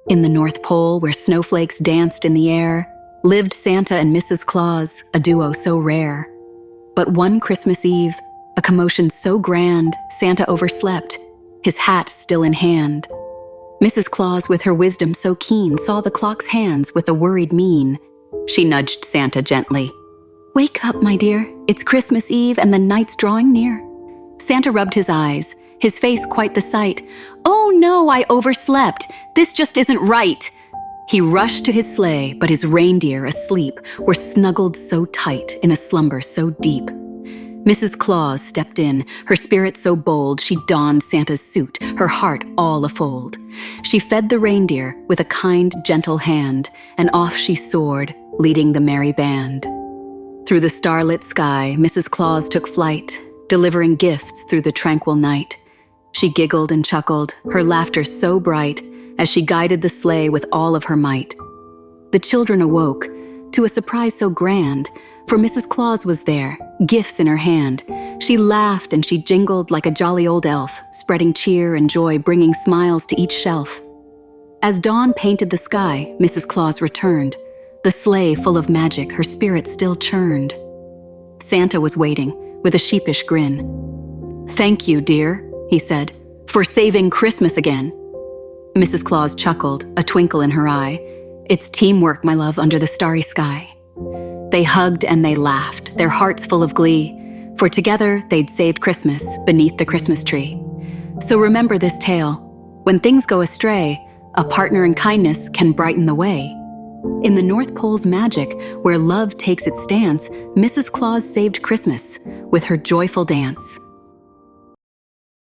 In the North Pole, where snowflakes danced in the air, lived Santa and Mrs. Claus, a duo so rare. But one Christmas Eve, a commotion so grand, Santa overslept, his hat still in hand. Mrs. Claus, with her wisdom so keen, saw the clock's hands with a worried mien. She nudged Santa gently. "Wake up, my dear. It's Christmas Eve and the night's drawing near." Santa rubbed his eyes, his face quite the sight. "Oh no, I overslept. This just isn't right." He rushed to his sleigh, but his reindeer, asleep, were snuggled so tight in a slumber so deep. Mrs. Claus stepped in, her spirit so bold, she donned Santa's suit, her heart all afold. She fed the reindeer with a kind, gentle hand, and off she soared, leading the merry band. Through the starlit sky, Mrs. Claus took flight, delivering gifts through the tranquil night. She giggled and chuckled, her laughter so bright, as she guided the sleigh with all of her might. The children awoke to a surprise so grand, for Mrs. Claus was there, gifts in her hand. She laughed and she jingled like a jolly old elf, spreading cheer and joy, bringing smiles to each shelf. As dawn painted the sky, Mrs. Claus returned, the sleigh full of magic, her spirit still churned. Santa was waiting, with a sheepish grin. "Thank you, dear," he said, "for saving Christmas again." Mrs. Claus chuckled, a twinkle in her eye. "It's teamwork, my love, under the starry sky." They hugged and they laughed, their hearts full of glee, for together they'd saved Christmas beneath the Christmas tree. So remember this tale: when things go astray, a partner in kindness can brighten the way. In the North Pole's magic, where love takes its stance, Mrs. Claus saved Christmas with her joyful dance.